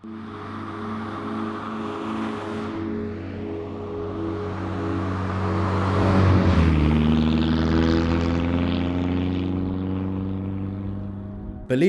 Believe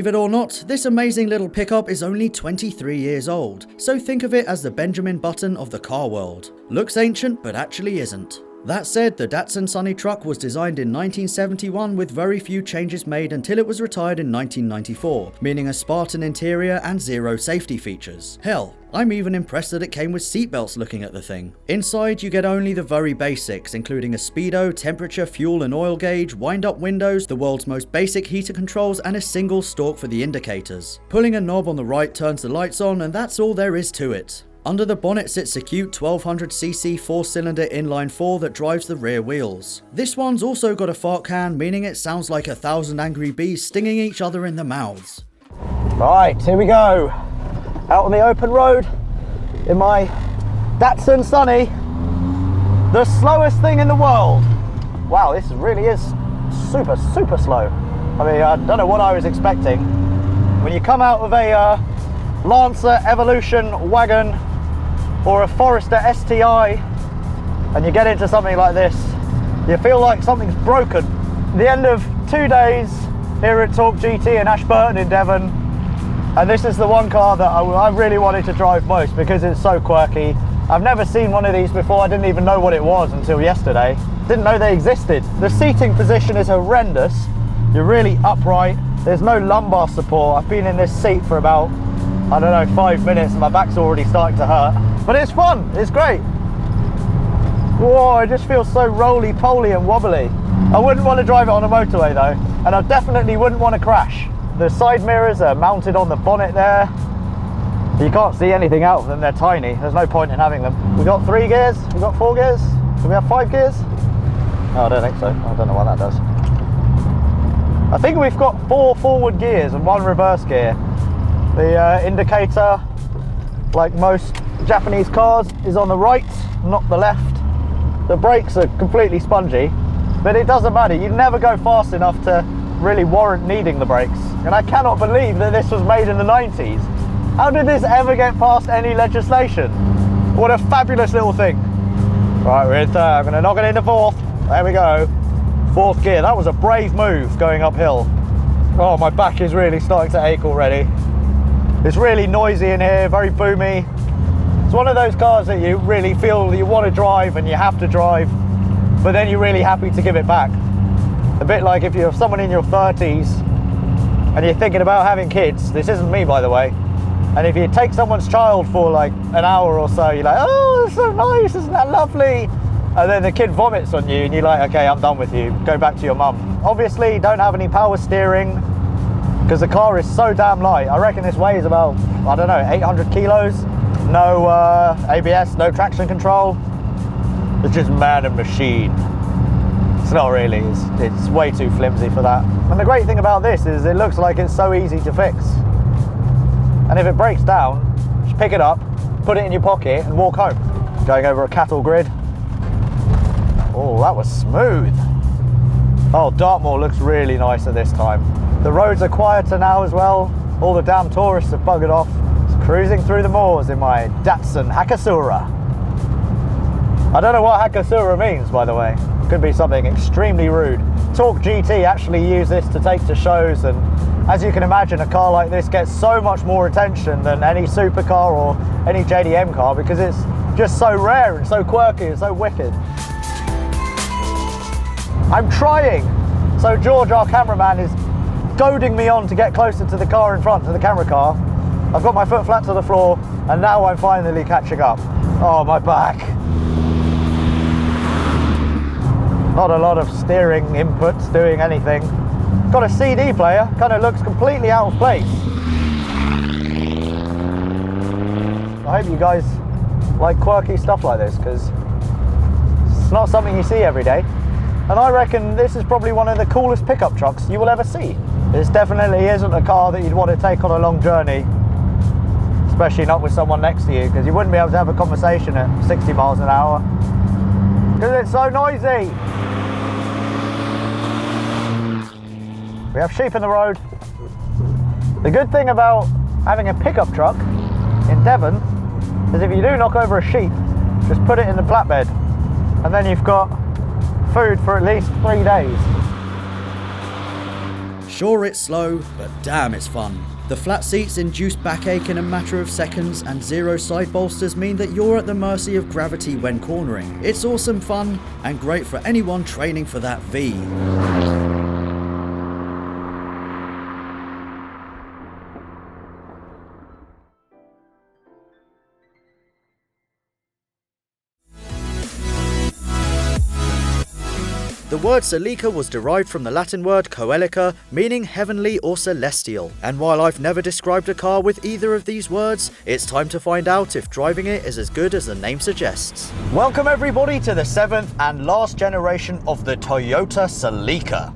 it or not, this amazing little pickup is only 23 years old, so think of it as the Benjamin Button of the car world. Looks ancient, but actually isn't. That said, the Datsun Sunny truck was designed in 1971 with very few changes made until it was retired in 1994, meaning a Spartan interior and zero safety features. Hell, I'm even impressed that it came with seatbelts looking at the thing. Inside you get only the very basics, including a speedo, temperature, fuel and oil gauge, wind-up windows, the world's most basic heater controls and a single stalk for the indicators. Pulling a knob on the right turns the lights on and that's all there is to it. Under the bonnet sits a cute 1200cc 4-cylinder inline-4 that drives the rear wheels. This one's also got a fart can, meaning it sounds like 1,000 angry bees stinging each other in the mouths. Right, here we go. Out on the open road in my Datsun Sunny, the slowest thing in the world. Wow, this really is super slow. I mean, I don't know what I was expecting. When you come out of a Lancer Evolution wagon or a Forester STI and you get into something like this, you feel like something's broken. The end of 2 days here at Talk GT in Ashburton in Devon, and this is the one car that I really wanted to drive most because it's so quirky. I've never seen one of these before. I didn't even know what it was until yesterday. Didn't know they existed. The seating position is horrendous. You're really upright. There's no lumbar support. I've been in this seat for about, I don't know, 5 minutes and my back's already starting to hurt. But it's fun, it's great. Whoa, it just feels so roly-poly and wobbly. I wouldn't want to drive it on a motorway though, and I definitely wouldn't want to crash. The side mirrors are mounted on the bonnet there. You can't see anything out of them, they're tiny. There's no point in having them. We got 3 gears, we got 4 gears. Do we have 5 gears? No, I don't think so. I don't know what that does. I think we've got 4 forward gears and 1 reverse gear. The indicator, like most Japanese cars, is on the right, not the left. The brakes are completely spongy, but it doesn't matter. You never go fast enough to really warrant needing the brakes. And I cannot believe that this was made in the 90s. How did this ever get past any legislation? What a fabulous little thing. Right, we're in third. I'm going to knock it into 4th. There we go. 4th gear. That was a brave move going uphill. Oh, my back is really starting to ache already. It's really noisy in here, very boomy. It's one of those cars that you really feel you want to drive and you have to drive, but then you're really happy to give it back. A bit like if you're someone in your 30s and you're thinking about having kids. This isn't me, by the way. And if you take someone's child for like an hour or so, you're like, oh, it's so nice, isn't that lovely? And then the kid vomits on you and you're like, okay, I'm done with you. Go back to your mum. Obviously, don't have any power steering because the car is so damn light. I reckon this weighs about, I don't know, 800 kilos. No ABS, no traction control. It's just man and machine. It's not really, it's way too flimsy for that. And the great thing about this is it looks like it's so easy to fix. And if it breaks down, just pick it up, put it in your pocket and walk home. Going over a cattle grid. Oh, that was smooth. Oh, Dartmoor looks really nice at this time. The roads are quieter now as well. All the damn tourists have buggered off. Just cruising through the moors in my Datsun Hakasura. I don't know what Hakasura means, by the way. Could be something extremely rude. Talk GT actually use this to take to shows, and as you can imagine, a car like this gets so much more attention than any supercar or any JDM car because it's just so rare and so quirky and so wicked. I'm trying. So George, our cameraman, is goading me on to get closer to the car in front, to the camera car. I've got my foot flat to the floor and now I'm finally catching up. Oh, my back. Not a lot of steering inputs doing anything. Got a CD player, kind of looks completely out of place. I hope you guys like quirky stuff like this because it's not something you see every day. And I reckon this is probably one of the coolest pickup trucks you will ever see. This definitely isn't a car that you'd want to take on a long journey, especially not with someone next to you, because you wouldn't be able to have a conversation at 60 miles an hour because it's so noisy. We have sheep in the road. The good thing about having a pickup truck in Devon is if you do knock over a sheep, just put it in the flatbed and then you've got food for at least 3 days. Sure, it's slow, but damn, it's fun. The flat seats induce backache in a matter of seconds, and zero side bolsters mean that you're at the mercy of gravity when cornering. It's awesome fun, and great for anyone training for that V. The word Celica was derived from the Latin word coelica, meaning heavenly or celestial. And while I've never described a car with either of these words, it's time to find out if driving it is as good as the name suggests. Welcome everybody to the 7th and last generation of the Toyota Celica.